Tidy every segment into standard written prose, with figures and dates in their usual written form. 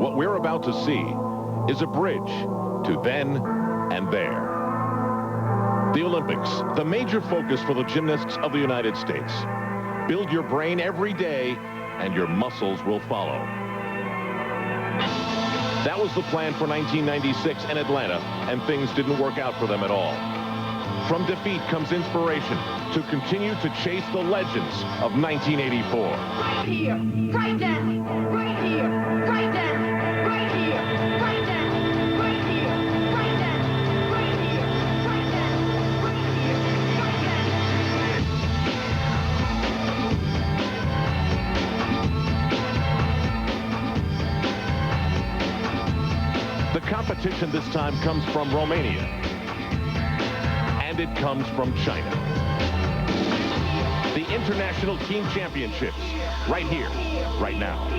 What we're about to see is a bridge to then and there. The Olympics, the major focus for the gymnasts of the United States. Build your brain every day, and your muscles will follow. That was the plan for 1996 in Atlanta, and things didn't work out for them at all. From defeat comes inspiration to continue to chase the legends of 1984. Right here, right now, right here, right now, right here, right now, right here, right now, right here, right now, right here, right now. The competition this time comes from Romania. And it comes from China. The International Team Championships, right here, right now.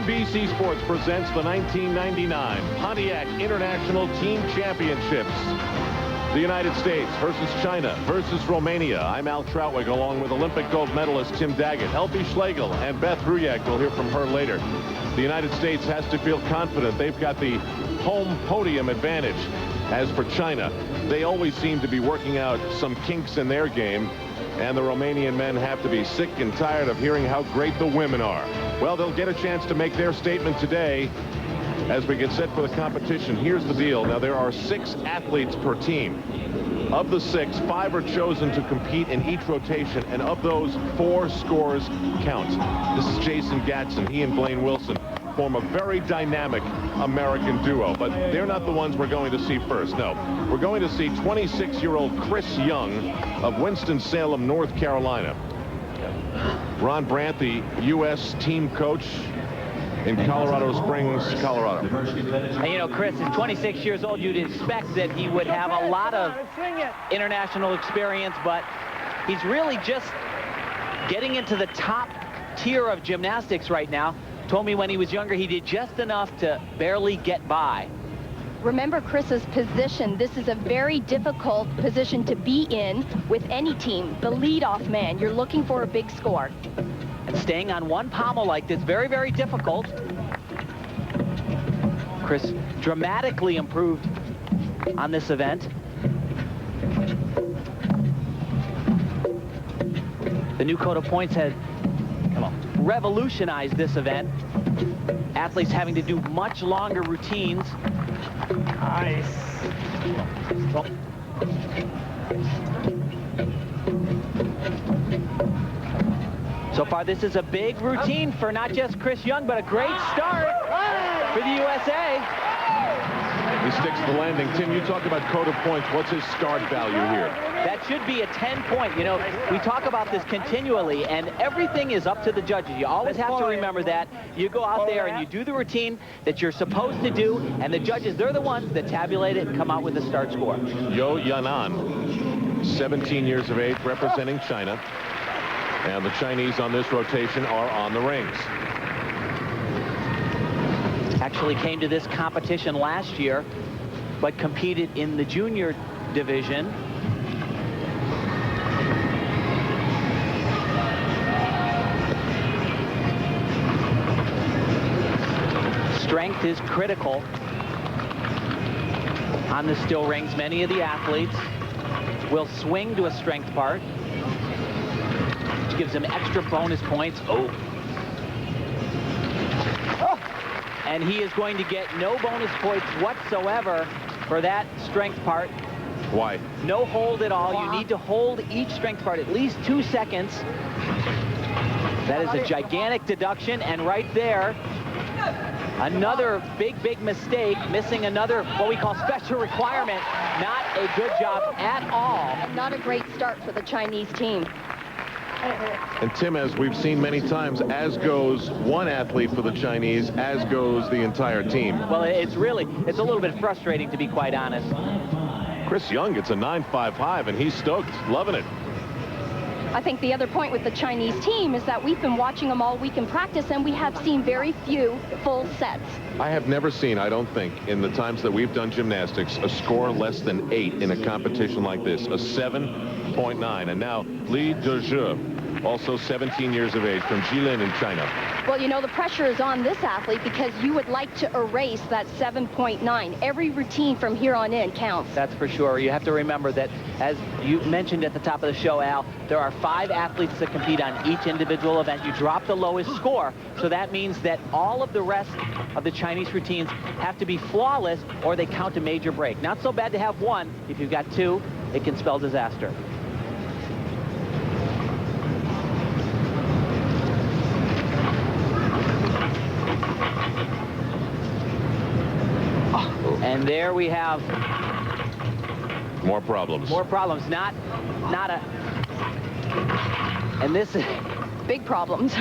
NBC Sports presents the 1999 Pontiac International Team Championships. The United States versus China versus Romania. I'm Al Troutwig along with Olympic gold medalist Tim Daggett, Elfie Schlegel, and Beth Ruyak. We'll hear from her later. The United States has to feel confident. They've got the home podium advantage. As for China, they always seem to be working out some kinks in their game. And the Romanian men have to be sick and tired of hearing how great the women are. Well, they'll get a chance to make their statement today as we get set for the competition. Here's the deal. Now, there are 6 athletes per team. Of the 6, 5 are chosen to compete in each rotation, and of those, 4 scores count. This is Jason Gatson. He and Blaine Wilson form a very dynamic American duo, but they're not the ones we're going to see first. No, we're going to see 26-year-old Chris Young of Winston-Salem, North Carolina. Ron Brandt, the U.S. team coach in Colorado Springs, Colorado. And you know, Chris is 26 years old. You'd expect that he would have a lot of international experience, but he's really just getting into the top tier of gymnastics right now. Told me when he was younger he did just enough to barely get by. Remember Chris's position. This is a very difficult position to be in with any team. The leadoff man. You're looking for a big score. And staying on one pommel like this, very, very difficult. Chris dramatically improved on this event. The new code of points had revolutionized this event. Athletes having to do much longer routines. Nice. So far, this is a big routine for not just Chris Young, but a great start for the USA. He sticks the landing. Tim, you talk about code of points. What's his start value here? That should be a 10-point. You know, we talk about this continually, and everything is up to the judges. You always have to remember that. You go out there and you do the routine that you're supposed to do, and the judges, they're the ones that tabulate it and come out with the start score. Yanan, 17 years of age, representing China. And the Chinese on this rotation are on the rings. Actually came to this competition last year, but competed in the junior division. Strength is critical on the still rings. Many of the athletes will swing to a strength part, which gives them extra bonus points. And he is going to get no bonus points whatsoever for that strength part. Why? No hold at all. You need to hold each strength part at least 2 seconds. That is a gigantic deduction, and right there, another big, big mistake, missing another, what we call special requirement. Not a good job at all. Not a great start for the Chinese team. And Tim, as we've seen many times, as goes one athlete for the Chinese, as goes the entire team. Well, it's a little bit frustrating, to be quite honest. Chris Young gets a 9.55, and he's stoked, loving it. I think the other point with the Chinese team is that we've been watching them all week in practice, and we have seen very few full sets. I have never seen, I don't think, in the times that we've done gymnastics, a score less than 8 in a competition like this, a 7.9. And now, Dezhi, also 17 years of age, from Jilin in China. Well, you know, the pressure is on this athlete because you would like to erase that 7.9. Every routine from here on in counts. That's for sure. You have to remember that, as you mentioned at the top of the show, Al, there are 5 athletes that compete on each individual event. You drop the lowest score, so that means that all of the rest of the Chinese routines have to be flawless or they count a major break. Not so bad to have 1. If you've got 2, it can spell disaster. And there we have more problems. More problems. Not a. And this is big problems.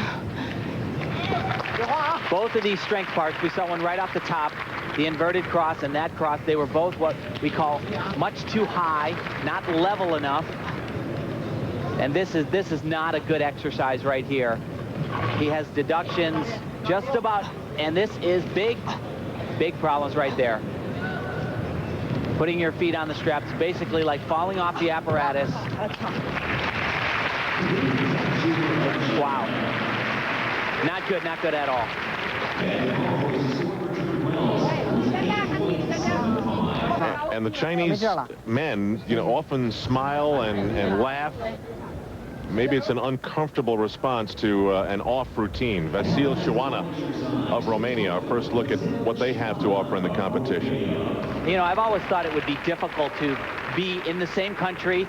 Both of these strength parts, we saw one right off the top, the inverted cross and that cross, they were both what we call much too high, not level enough. And this is not a good exercise right here. He has deductions just about, and this is big problems right there. Putting your feet on the straps, basically like falling off the apparatus. Wow. Not good at all. And the Chinese men, you know, often smile and laugh. Maybe it's an uncomfortable response to an off routine. Vasile, Cioana of Romania, our first look at what they have to offer in the competition. You know, I've always thought it would be difficult to be in the same country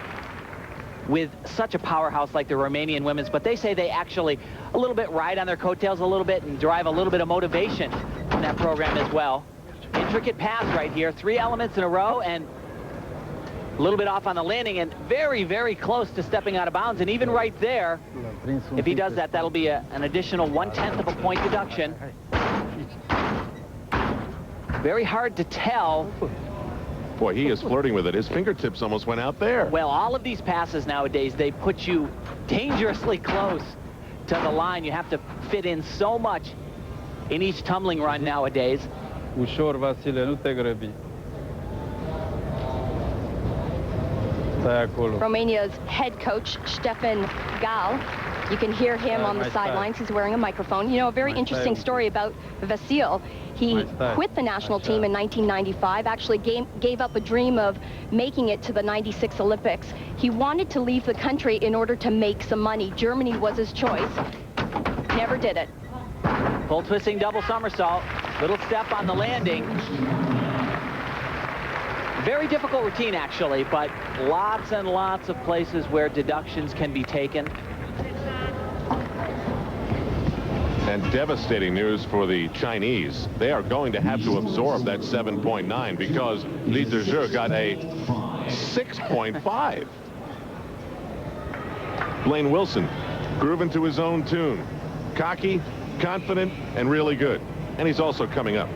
with such a powerhouse like the Romanian women's, but they say they actually a little bit ride on their coattails a little bit and drive a little bit of motivation in that program as well. Intricate pass right here, 3 elements in a row, and a little bit off on the landing, and very, very close to stepping out of bounds. And even right there, if he does that, that'll be an additional 1/10 of a point deduction. Very hard to tell. Boy, he is flirting with it. His fingertips almost went out there. Well, all of these passes nowadays, they put you dangerously close to the line. You have to fit in so much in each tumbling run nowadays. Ușor, Vasile, nu te grăbi. Romania's head coach, Stefan Gal. You can hear him on the sidelines. He's wearing a microphone. You know, a very interesting story about Vasile. He quit the national team in 1995, actually gave up a dream of making it to the 96 Olympics. He wanted to leave the country in order to make some money. Germany was his choice. Never did it. Full twisting double somersault. Little step on the landing. Very difficult routine, actually, but lots and lots of places where deductions can be taken. And devastating news for the Chinese. They are going to have to absorb that 7.9 because Dezhi got a 6.5. Blaine Wilson, grooving to his own tune. Cocky, confident, and really good. And he's also coming up.